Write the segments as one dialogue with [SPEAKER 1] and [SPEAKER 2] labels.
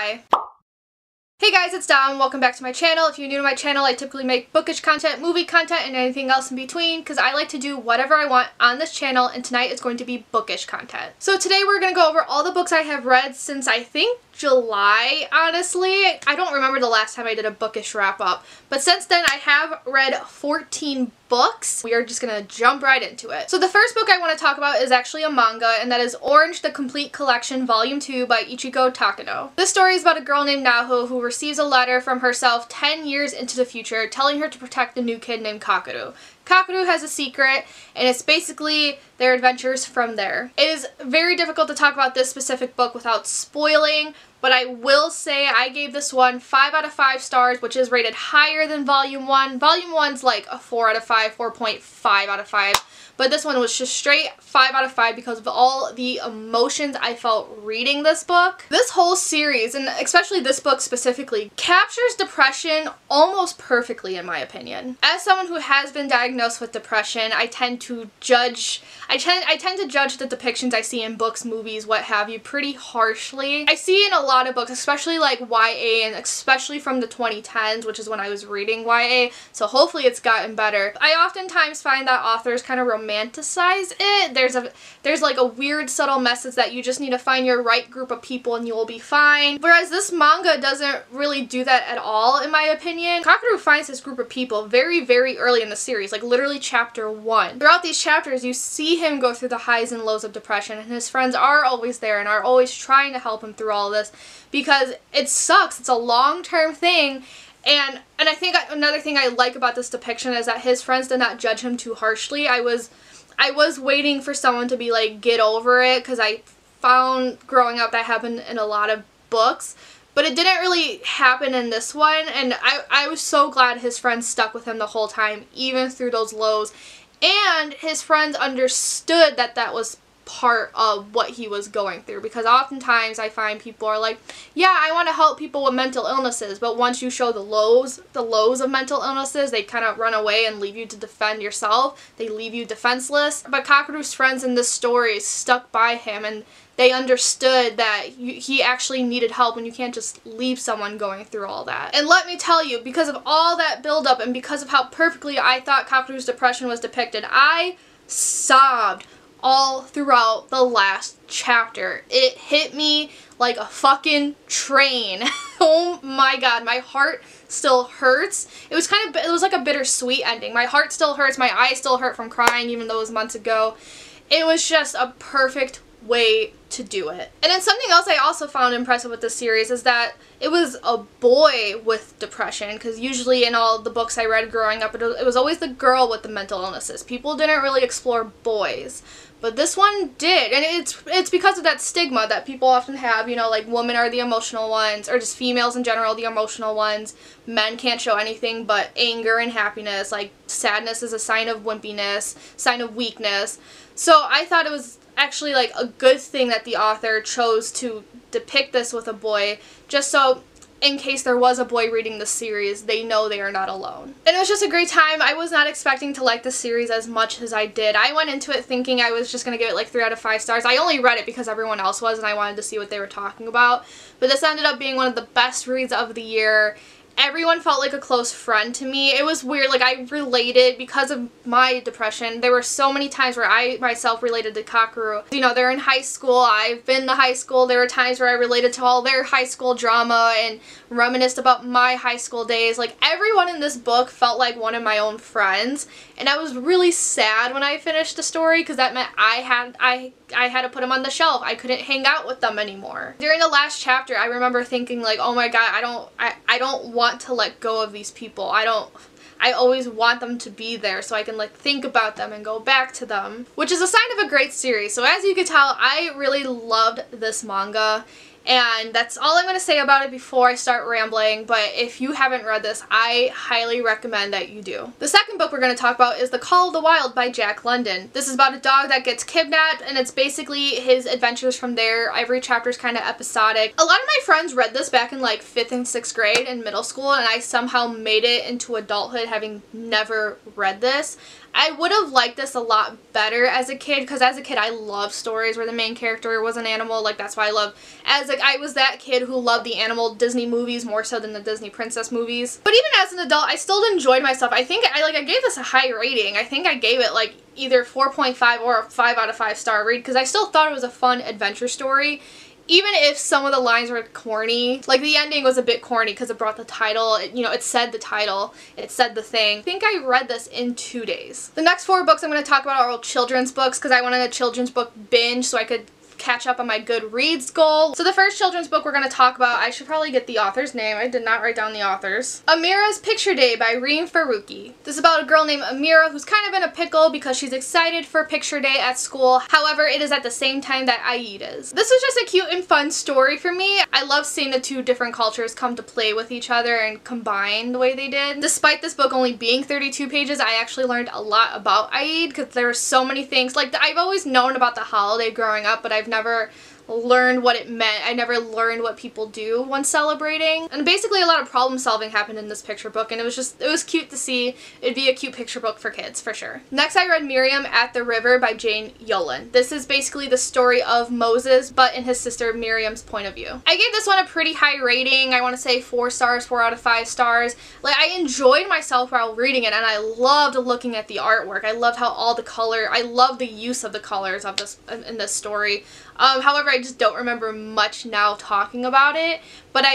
[SPEAKER 1] Bye. Hey guys, it's Dom. Welcome back to my channel. If you're new to my channel, I typically make bookish content, movie content, and anything else in between because I like to do whatever I want on this channel, and tonight is going to be bookish content. So today we're going to go over all the books I have read since I think July, honestly. I don't remember the last time I did a bookish wrap up, but since then I have read 14 books. We are just gonna jump right into it. So the first book I want to talk about is actually a manga, and that is Orange: The Complete Collection Volume 2 by Ichigo Takano. This story is about a girl named Naho who receives a letter from herself 10 years into the future telling her to protect a new kid named Kakeru. Kakeru has a secret, and it's basically their adventures from there. It is very difficult to talk about this specific book without spoiling, but I will say I gave this one 5 out of 5 stars, which is rated higher than Volume 1. Volume 1's like a 4 out of 5, 4.5 out of 5. But this one was just straight 5 out of 5 because of all the emotions I felt reading this book. This whole series, and especially this book specifically, captures depression almost perfectly in my opinion. As someone who has been diagnosed with depression, I tend to judge the depictions I see in books, movies, what have you, pretty harshly. I see in a lot of books, especially like YA, and especially from the 2010s, which is when I was reading YA, so hopefully it's gotten better. I oftentimes find that authors kind of romanticize it. There's like a weird subtle message that you just need to find your right group of people and you'll be fine. Whereas this manga doesn't really do that at all, in my opinion. Kakeru finds this group of people very, very early in the series, like literally chapter 1. Throughout these chapters, you see him go through the highs and lows of depression, and his friends are always there and are always trying to help him through all this because it sucks. It's a long-term thing. And I think another thing I like about this depiction is that his friends did not judge him too harshly. I was waiting for someone to be like, get over it, because I found growing up that happened in a lot of books. But it didn't really happen in this one, and I was so glad his friends stuck with him the whole time, even through those lows. And his friends understood that that was part of what he was going through, because oftentimes I find people are like, yeah, I want to help people with mental illnesses, but once you show the lows of mental illnesses, they kind of run away and leave you to defend yourself. They leave you defenseless. But Kakeru's friends in this story stuck by him, and they understood that he actually needed help, and you can't just leave someone going through all that. And let me tell you, because of all that buildup and because of how perfectly I thought Kakeru's depression was depicted, I sobbed all throughout the last chapter. It hit me like a fucking train. Oh my god, my heart still hurts. It was like a bittersweet ending. My heart still hurts, my eyes still hurt from crying even though it was months ago. It was just a perfect way to do it. And then something else I also found impressive with this series is that it was a boy with depression, because usually in all the books I read growing up, it was always the girl with the mental illnesses. People didn't really explore boys. But this one did, and it's because of that stigma that people often have, you know, like women are the emotional ones, or just females in general, the emotional ones. Men can't show anything but anger and happiness, like sadness is a sign of wimpiness, sign of weakness. So I thought it was actually like a good thing that the author chose to depict this with a boy, just so in case there was a boy reading the series, they know they are not alone. And it was just a great time. I was not expecting to like the series as much as I did. I went into it thinking I was just going to give it like 3 out of 5 stars. I only read it because everyone else was, and I wanted to see what they were talking about. But this ended up being one of the best reads of the year. Everyone felt like a close friend to me. It was weird, like I related because of my depression. There were so many times where I myself related to Kakeru. You know, they're in high school, I've been to high school. There were times where I related to all their high school drama and reminisced about my high school days. Like everyone in this book felt like one of my own friends, and I was really sad when I finished the story because that meant I had to put them on the shelf. I couldn't hang out with them anymore. During the last chapter, I remember thinking like, oh my god, I don't want to let go of these people. I always want them to be there so I can like think about them and go back to them, which is a sign of a great series. So as you can tell, I really loved this manga. And that's all I'm going to say about it before I start rambling, but if you haven't read this, I highly recommend that you do. The second book we're going to talk about is The Call of the Wild by Jack London. This is about a dog that gets kidnapped, and it's basically his adventures from there. Every chapter is kind of episodic. A lot of my friends read this back in like 5th and 6th grade in middle school, and I somehow made it into adulthood having never read this. I would have liked this a lot better as a kid, because as a kid I love stories where the main character was an animal. Like, that's why I love, as like, I was that kid who loved the animal Disney movies more so than the Disney princess movies. But even as an adult, I still enjoyed myself. I think I gave this a high rating. I think I gave it like either 4.5 or a 5 out of 5 star read, because I still thought it was a fun adventure story. Even if some of the lines were corny, like the ending was a bit corny because it brought the title, it said the title, it said the thing. I think I read this in 2 days. The next 4 books I'm going to talk about are all children's books, because I wanted a children's book binge so I could catch up on my Goodreads goal. So the first children's book we're going to talk about, I should probably get the author's name. I did not write down the authors. Amira's Picture Day by Reem Faruqi. This is about a girl named Amira who's kind of in a pickle because she's excited for picture day at school. However, it is at the same time that Eid is. This is just a cute and fun story for me. I love seeing the 2 different cultures come to play with each other and combine the way they did. Despite this book only being 32 pages, I actually learned a lot about Eid because there were so many things. Like, I've always known about the holiday growing up, but I've never learned what it meant. I never learned what people do when celebrating. And basically a lot of problem solving happened in this picture book, and it was cute to see. It'd be a cute picture book for kids, for sure. Next, I read Miriam at the River by Jane Yolen. This is basically the story of Moses, but in his sister Miriam's point of view. I gave this one a pretty high rating. I want to say 4 stars, 4 out of 5 stars. Like, I enjoyed myself while reading it, and I loved looking at the artwork. I loved how all the color, I love the use of the colors of this in this story. However, I just don't remember much now talking about it, but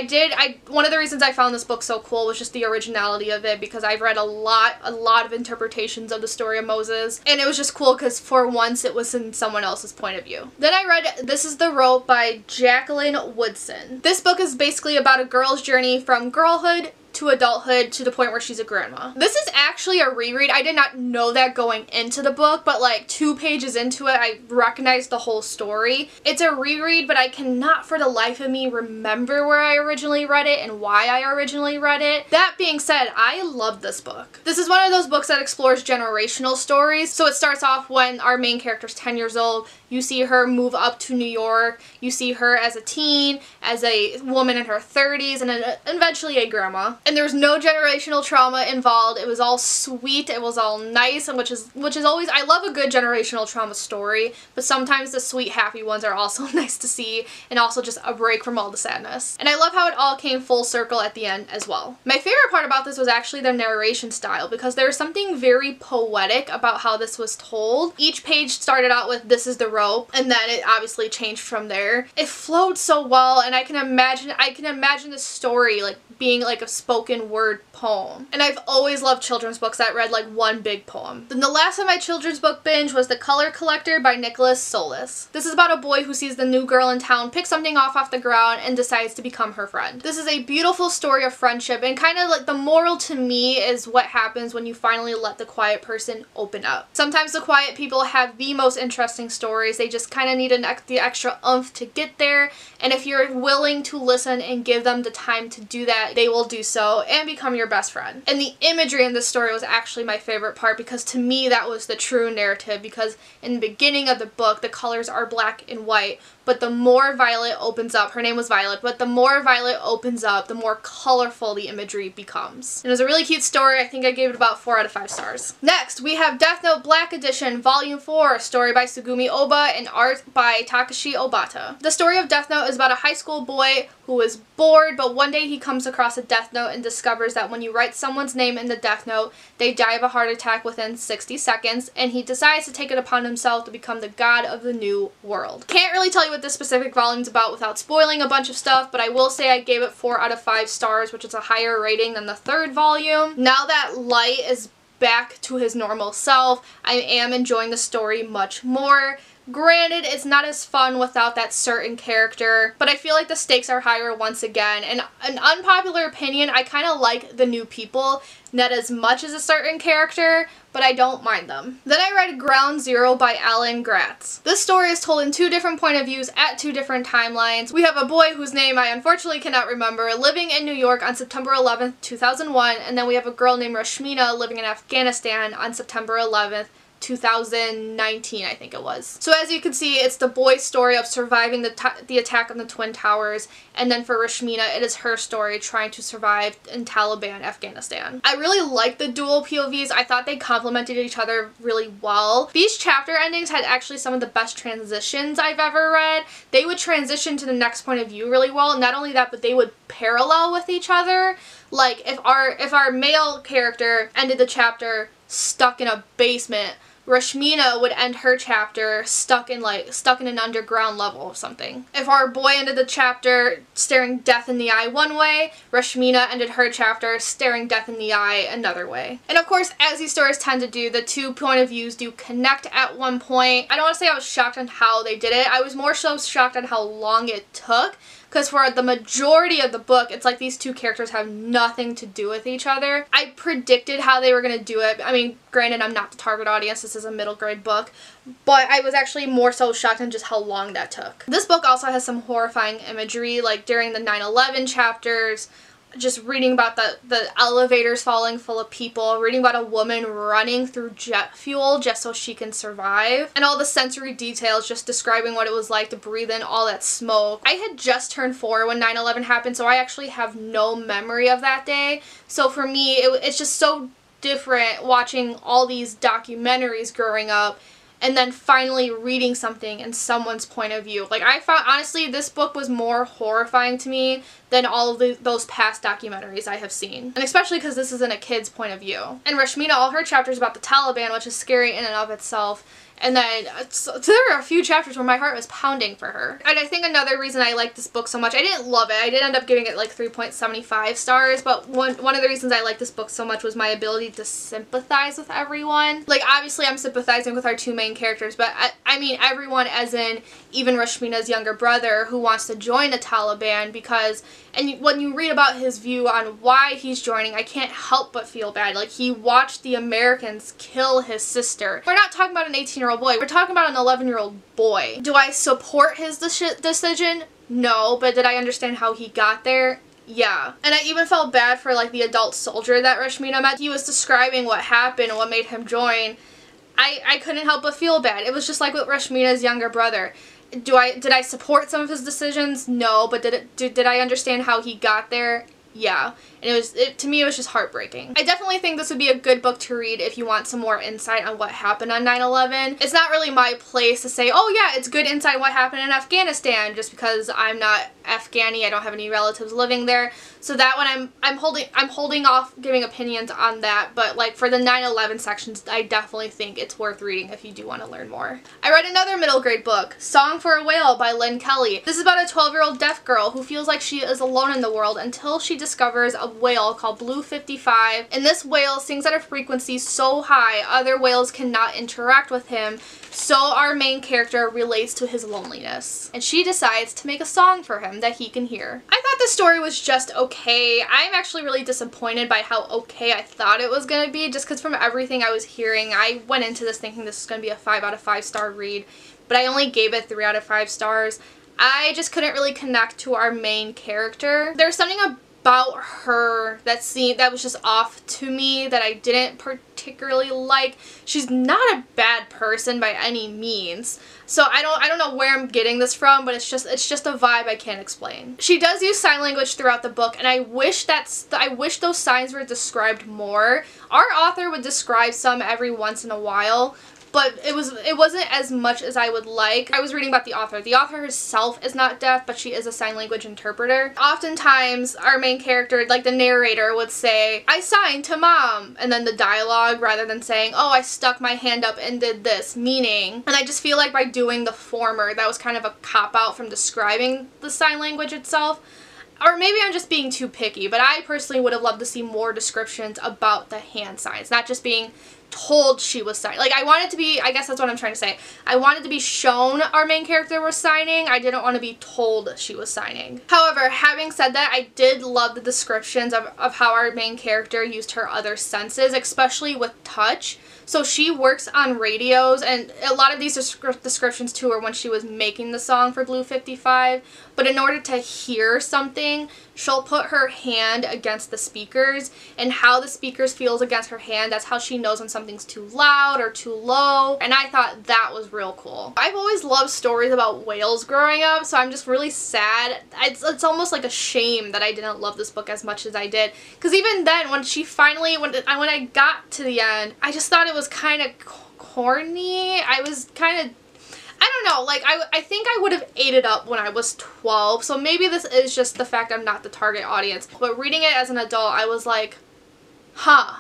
[SPEAKER 1] one of the reasons I found this book so cool was just the originality of it, because I've read a lot of interpretations of the story of Moses, and it was just cool because for once it was in someone else's point of view. Then I read This Is the Rope by Jacqueline Woodson. This book is basically about a girl's journey from girlhood to adulthood to the point where she's a grandma. This is actually a reread. I did not know that going into the book, but like 2 pages into it, I recognized the whole story. It's a reread, but I cannot for the life of me remember where I originally read it and why I originally read it. That being said, I love this book. This is one of those books that explores generational stories. So it starts off when our main character's 10 years old. You see her move up to New York. You see her as a teen, as a woman in her 30s, and eventually a grandma. And there was no generational trauma involved. It was all sweet. It was all nice, and which is always, I love a good generational trauma story, but sometimes the sweet, happy ones are also nice to see, and also just a break from all the sadness. And I love how it all came full circle at the end as well. My favorite part about this was actually the narration style, because there was something very poetic about how this was told. Each page started out with "This is the rope," and then it obviously changed from there. It flowed so well, and I can imagine the story like being like a spoken word poem. And I've always loved children's books that read like one big poem. Then the last of my children's book binge was The Color Collector by Nicholas Solis. This is about a boy who sees the new girl in town pick something off the ground and decides to become her friend. This is a beautiful story of friendship, and kind of like the moral to me is what happens when you finally let the quiet person open up. Sometimes the quiet people have the most interesting stories. They just kind of need the extra oomph to get there, and if you're willing to listen and give them the time to do that, they will do so and become your best friend. And the imagery in this story was actually my favorite part, because to me that was the true narrative, because in the beginning of the book the colors are black and white, but the more Violet opens up, her name was Violet, but the more Violet opens up, the more colorful the imagery becomes. And it was a really cute story. I think I gave it about 4 out of 5 stars. Next, we have Death Note Black Edition Volume 4, story by Sugumi Oba and art by Takashi Obata. The story of Death Note is about a high school boy who is bored, but one day he comes across a death note and discovers that when you write someone's name in the death note, they die of a heart attack within 60 seconds, and he decides to take it upon himself to become the god of the new world. Can't really tell you what this specific volume's about without spoiling a bunch of stuff, but I will say I gave it 4 out of 5 stars, which is a higher rating than the 3rd volume. Now that Light is back to his normal self, I am enjoying the story much more. Granted, it's not as fun without that certain character, but I feel like the stakes are higher once again. And an unpopular opinion, I kind of like the new people, not as much as a certain character, but I don't mind them. Then I read Ground Zero by Alan Gratz. This story is told in 2 different point of views at 2 different timelines. We have a boy whose name I unfortunately cannot remember living in New York on September 11th, 2001, and then we have a girl named Rashmina living in Afghanistan on September 11th, 2019, I think it was. So as you can see, it's the boy's story of surviving the attack on the Twin Towers, and then for Rashmina, it is her story trying to survive in Taliban Afghanistan. I really like the dual POVs. I thought they complemented each other really well. These chapter endings had actually some of the best transitions I've ever read. They would transition to the next point of view really well. Not only that, but they would parallel with each other. Like if our male character ended the chapter stuck in a basement, Rashmina would end her chapter stuck in an underground level of something. If our boy ended the chapter staring death in the eye one way, Rashmina ended her chapter staring death in the eye another way. And of course, as these stories tend to do, the two point of views do connect at one point. I don't want to say I was shocked on how they did it. I was more so shocked on how long it took. Because for the majority of the book, it's like these two characters have nothing to do with each other. I predicted how they were going to do it. I mean, granted, I'm not the target audience. This is a middle grade book. But I was actually more so shocked on just how long that took. This book also has some horrifying imagery, like during the 9/11 chapters. Just reading about the elevators falling full of people, reading about a woman running through jet fuel just so she can survive, and all the sensory details just describing what it was like to breathe in all that smoke. I had just turned 4 when 9/11 happened, so I actually have no memory of that day. So for me, it's just so different watching all these documentaries growing up and then finally reading something in someone's point of view. Like, I found, honestly, this book was more horrifying to me than all of those past documentaries I have seen. And especially because this is in a kid's point of view. And Rashmina, all her chapters about the Taliban, which is scary in and of itself. And then, so there were a few chapters where my heart was pounding for her. And I think another reason I like this book so much, I didn't love it. I did end up giving it like 3.75 stars, but one of the reasons I like this book so much was my ability to sympathize with everyone. Like, obviously I'm sympathizing with our two main characters, but I mean everyone, as in even Rashmina's younger brother who wants to join the Taliban because, and when you read about his view on why he's joining, I can't help but feel bad. Like, he watched the Americans kill his sister. We're not talking about an 18-year-old boy. We're talking about an 11-year-old boy. Do I support his decision? No, but did I understand how he got there? Yeah. And I even felt bad for like the adult soldier that Rashmina met. He was describing what happened and what made him join. I couldn't help but feel bad. It was just like with Rashmina's younger brother. Did I support some of his decisions? No, but did I understand how he got there? Yeah. And to me, it was just heartbreaking. I definitely think this would be a good book to read if you want some more insight on what happened on 9/11. It's not really my place to say, oh yeah, it's good insight on what happened in Afghanistan, just because I'm not Afghani, I don't have any relatives living there. So that one I'm holding off giving opinions on that, but like for the 9/11 sections, I definitely think it's worth reading if you do want to learn more. I read another middle grade book, Song for a Whale by Lynn Kelly. This is about a 12-year-old deaf girl who feels like she is alone in the world until she discovers a whale called Blue 55, and this whale sings at a frequency so high other whales cannot interact with him, so our main character relates to his loneliness, and she decides to make a song for him that he can hear. I thought the story was just okay. I'm actually really disappointed by how okay I thought it was going to be, just because from everything I was hearing, I went into this thinking this was going to be a 5 out of 5 star read, but I only gave it 3 out of 5 stars. I just couldn't really connect to our main character. There's something about her that was just off to me that I didn't particularly like. She's not a bad person by any means. So I don't know where I'm getting this from, but it's just a vibe I can't explain. She does use sign language throughout the book, and I wish those signs were described more. Our author would describe some every once in a while, but it wasn't as much as I would like. I was reading about the author. The author herself is not deaf, but she is a sign language interpreter. Oftentimes, our main character, like the narrator, would say, I signed to mom, and then the dialogue, rather than saying, oh, I stuck my hand up and did this, meaning. And I just feel like by doing the former, that was kind of a cop-out from describing the sign language itself. Or maybe I'm just being too picky, but I personally would have loved to see more descriptions about the hand signs, not just being told she was signing. Like, I wanted to be, I guess that's what I'm trying to say. I wanted to be shown our main character was signing. I didn't want to be told she was signing. However, having said that, I did love the descriptions of how our main character used her other senses, especially with touch. So she works on radios, and a lot of these descriptions too are when she was making the song for Blue 55. But in order to hear something, she'll put her hand against the speakers, and how the speakers feels against her hand, that's how she knows when something something's too loud or too low, and I thought that was real cool. I've always loved stories about whales growing up, so I'm just really sad. It's almost like a shame that I didn't love this book as much as I did, because even then, when she finally, when I got to the end, I just thought it was kind of corny. I was kind of, I don't know, like, I think I would have ate it up when I was 12, so maybe this is just the fact I'm not the target audience. But reading it as an adult, I was like, huh,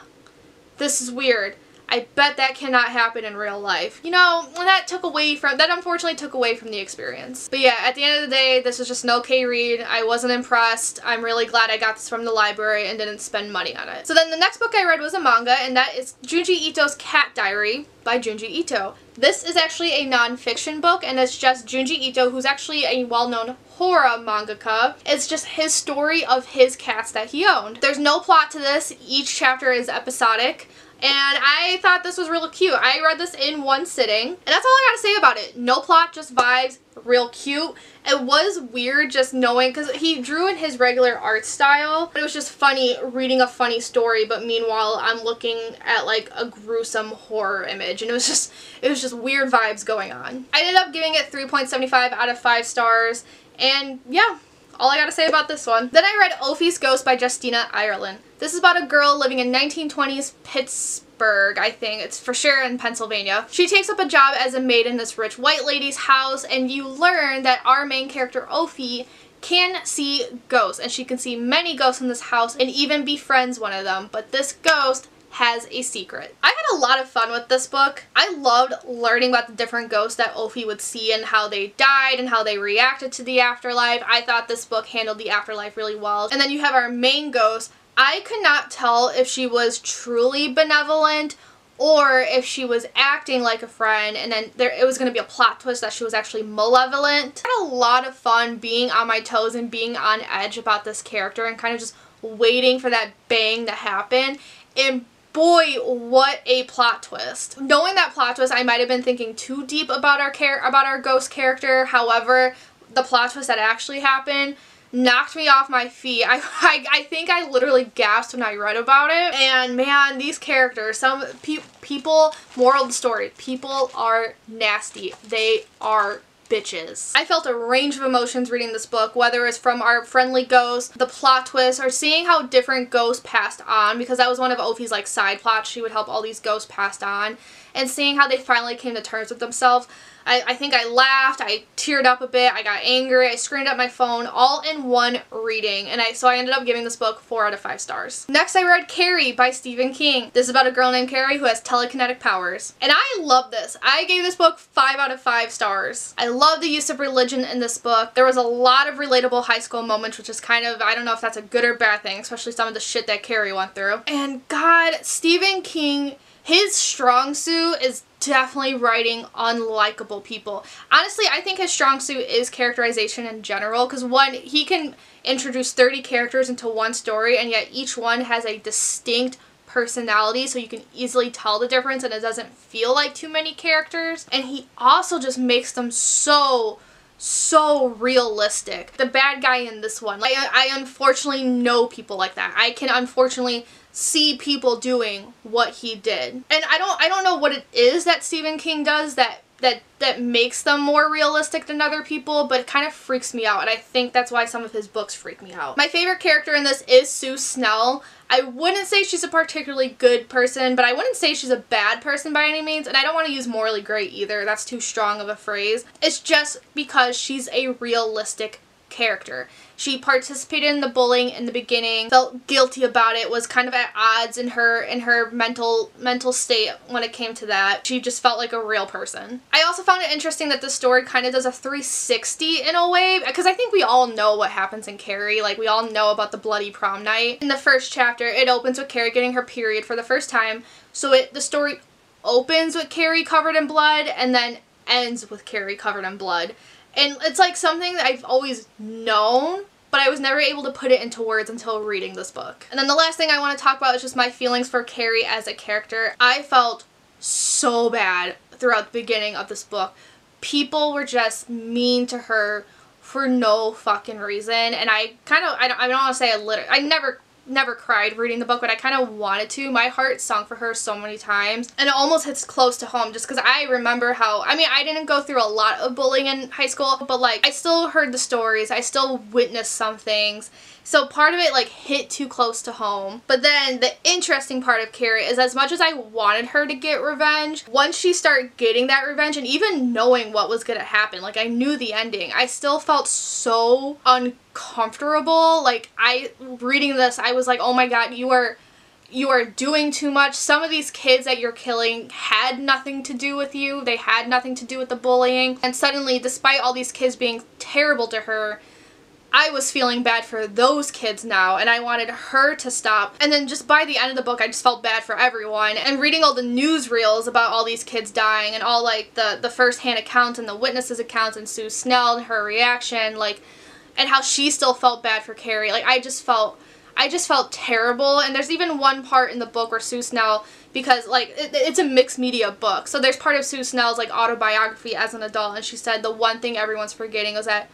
[SPEAKER 1] this is weird. I bet that cannot happen in real life. You know, that unfortunately took away from the experience. But yeah, at the end of the day, this was just an okay read. I wasn't impressed. I'm really glad I got this from the library and didn't spend money on it. So then the next book I read was a manga, and that is Junji Ito's Cat Diary by Junji Ito. This is actually a non-fiction book, and it's just Junji Ito, who's actually a well-known horror mangaka. It's just his story of his cats that he owned. There's no plot to this. Each chapter is episodic. And I thought this was really cute. I read this in one sitting, and that's all I gotta say about it. No plot, just vibes, real cute. It was weird just knowing, because he drew in his regular art style, but it was just funny reading a funny story, but meanwhile I'm looking at like a gruesome horror image, and it was just weird vibes going on. I ended up giving it 3.75 out of 5 stars, and yeah, all I gotta say about this one. Then I read Ophi's Ghost by Justina Ireland. This is about a girl living in 1920s Pittsburgh, I think. It's for sure in Pennsylvania. She takes up a job as a maid in this rich white lady's house, and you learn that our main character, Ophi, can see ghosts, and she can see many ghosts in this house and even befriends one of them, but this ghost has a secret. I had a lot of fun with this book. I loved learning about the different ghosts that Ophi would see and how they died and how they reacted to the afterlife. I thought this book handled the afterlife really well. And then you have our main ghost. I could not tell if she was truly benevolent or if she was acting like a friend, and then it was going to be a plot twist that she was actually malevolent. I had a lot of fun being on my toes and being on edge about this character and kind of just waiting for that bang to happen. And boy, what a plot twist. Knowing that plot twist, I might have been thinking too deep about our ghost character. However, the plot twist that actually happened knocked me off my feet. I think I literally gasped when I read about it. And man, these characters, some people, moral of the story, people are nasty. They are bitches. I felt a range of emotions reading this book, whether it's from our friendly ghost, the plot twist, or seeing how different ghosts passed on, because that was one of Ophi's like side plots. She would help all these ghosts passed on, and seeing how they finally came to terms with themselves. I think I laughed, I teared up a bit, I got angry, I screamed at my phone, all in one reading, and so I ended up giving this book 4 out of 5 stars. Next I read Carrie by Stephen King. This is about a girl named Carrie who has telekinetic powers. And I love this. I gave this book 5 out of 5 stars. I love the use of religion in this book. There was a lot of relatable high school moments, which is kind of, I don't know if that's a good or bad thing, especially some of the shit that Carrie went through. And God, Stephen King, his strong suit is definitely writing unlikable people. Honestly, I think his strong suit is characterization in general, because one, he can introduce 30 characters into one story, and yet each one has a distinct personality, so you can easily tell the difference and it doesn't feel like too many characters. And he also just makes them so realistic. The bad guy in this one, like, I unfortunately know people like that. I can unfortunately see people doing what he did. And I don't know what it is that Stephen King does that makes them more realistic than other people, but it kind of freaks me out, and I think that's why some of his books freak me out. My favorite character in this is Sue Snell. I wouldn't say she's a particularly good person, but I wouldn't say she's a bad person by any means, and I don't want to use morally gray either. That's too strong of a phrase. It's just because she's a realistic character. She participated in the bullying in the beginning, felt guilty about it, was kind of at odds in her mental state when it came to that. She just felt like a real person. I also found it interesting that the story kind of does a 360 in a way, because I think we all know what happens in Carrie. Like, we all know about the bloody prom night. In the first chapter, it opens with Carrie getting her period for the first time, so the story opens with Carrie covered in blood and then ends with Carrie covered in blood. And it's like something that I've always known, but I was never able to put it into words until reading this book. And then the last thing I want to talk about is just my feelings for Carrie as a character. I felt so bad throughout the beginning of this book. People were just mean to her for no fucking reason, and I don't want to say I never never cried reading the book, but I kind of wanted to. My heart sung for her so many times, and it almost hits close to home just because I remember how, I mean, I didn't go through a lot of bullying in high school, but like I still heard the stories, I still witnessed some things, so part of it like hit too close to home. But then the interesting part of Carrie is, as much as I wanted her to get revenge, once she started getting that revenge and even knowing what was gonna happen, like I knew the ending, I still felt so uncomfortable. Like reading this, I was like, oh my god, you are doing too much. Some of these kids that you're killing had nothing to do with you. They had nothing to do with the bullying. And suddenly, despite all these kids being terrible to her, I was feeling bad for those kids now, and I wanted her to stop. And then just by the end of the book, I just felt bad for everyone. And reading all the newsreels about all these kids dying and all like the first-hand accounts and the witnesses' accounts and Sue Snell and her reaction, like, and how she still felt bad for Carrie. Like, I just felt terrible. And there's even one part in the book where Sue Snell, because like it's a mixed media book, so there's part of Sue Snell's like autobiography as an adult, and she said the one thing everyone's forgetting is that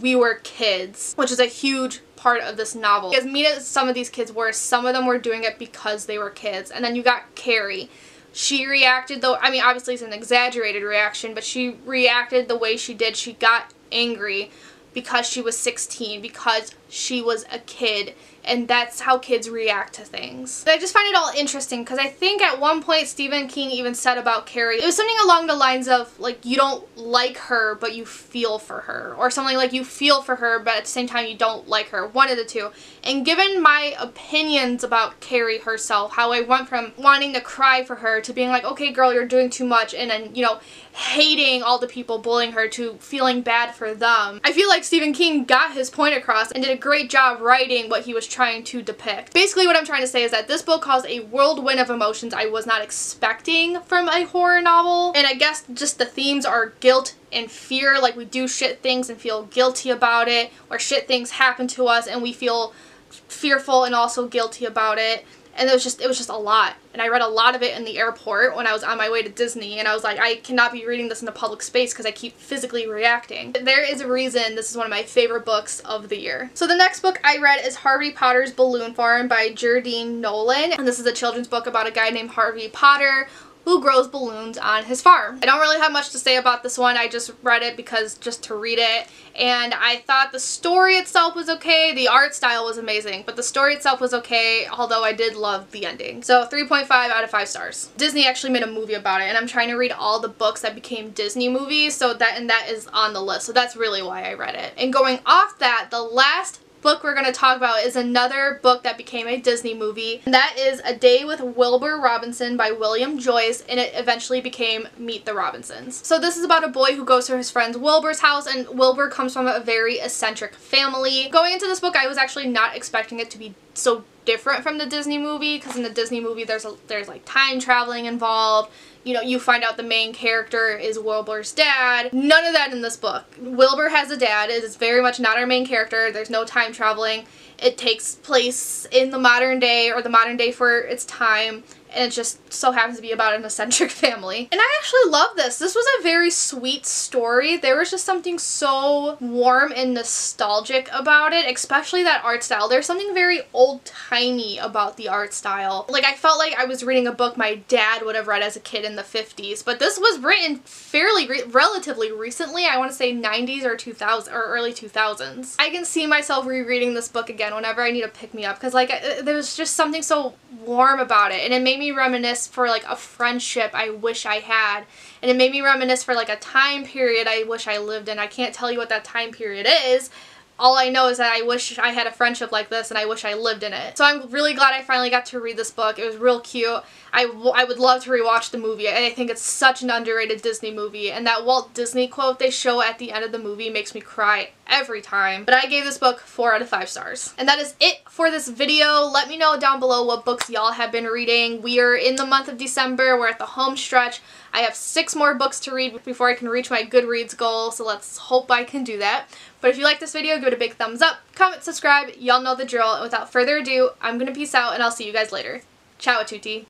[SPEAKER 1] we were kids, which is a huge part of this novel. As mean as some of these kids were, some of them were doing it because they were kids. And then you got Carrie. She reacted, though, I mean, obviously it's an exaggerated reaction, but she reacted the way she did. She got angry because she was 16, because she was a kid, and that's how kids react to things. But I just find it all interesting because I think at one point Stephen King even said about Carrie, it was something along the lines of like, you don't like her but you feel for her, or something like you feel for her but at the same time you don't like her, one of the two. And given my opinions about Carrie herself, how I went from wanting to cry for her to being like, okay girl, you're doing too much, and then, you know, hating all the people bullying her to feeling bad for them, I feel like Stephen King got his point across and did a great job writing what he was trying to depict. Basically what I'm trying to say is that this book caused a whirlwind of emotions I was not expecting from a horror novel. And I guess just the themes are guilt and fear, like we do shit things and feel guilty about it, or shit things happen to us and we feel fearful and also guilty about it. And it was just a lot. And I read a lot of it in the airport when I was on my way to Disney, and I was like, I cannot be reading this in a public space because I keep physically reacting. There is a reason this is one of my favorite books of the year. So the next book I read is Harvey Potter's Balloon Farm by Jardine Nolan. And this is a children's book about a guy named Harvey Potter who grows balloons on his farm. I don't really have much to say about this one. I just read it because just to read it, and I thought the story itself was okay. The art style was amazing, but the story itself was okay, although I did love the ending. So 3.5 out of 5 stars. Disney actually made a movie about it, and I'm trying to read all the books that became Disney movies, so that is on the list. So that's really why I read it. And going off that, the last book we're going to talk about is another book that became a Disney movie, and that is A Day with Wilbur Robinson by William Joyce, and it eventually became Meet the Robinsons. So this is about a boy who goes to his friend Wilbur's house, and Wilbur comes from a very eccentric family. Going into this book, I was actually not expecting it to be so different from the Disney movie, because in the Disney movie there's like time traveling involved. You know, you find out the main character is Wilbur's dad. None of that in this book. Wilbur has a dad. It is very much not our main character. There's no time traveling. It takes place in the modern day, or the modern day for its time, and it just so happens to be about an eccentric family. And I actually love this. This was a very sweet story. There was just something so warm and nostalgic about it, especially that art style. There's something very old-timey about the art style. Like, I felt like I was reading a book my dad would have read as a kid in the 50s, but this was written fairly relatively recently. I want to say 90s or 2000 or early 2000s. I can see myself rereading this book again whenever I need to pick me up, because like there was just something so warm about it, and it made me reminisce for like a friendship I wish I had, and it made me reminisce for like a time period I wish I lived in. I can't tell you what that time period is. All I know is that I wish I had a friendship like this, and I wish I lived in it. So I'm really glad I finally got to read this book. It was real cute. I would love to rewatch the movie, and I think it's such an underrated Disney movie, and that Walt Disney quote they show at the end of the movie makes me cry every time. But I gave this book 4 out of 5 stars. And that is it for this video. Let me know down below what books y'all have been reading. We are in the month of December. We're at the home stretch. I have 6 more books to read before I can reach my Goodreads goal, so let's hope I can do that. But if you like this video, give it a big thumbs up, comment, subscribe, y'all know the drill, and without further ado, I'm gonna peace out and I'll see you guys later. Ciao a tutti.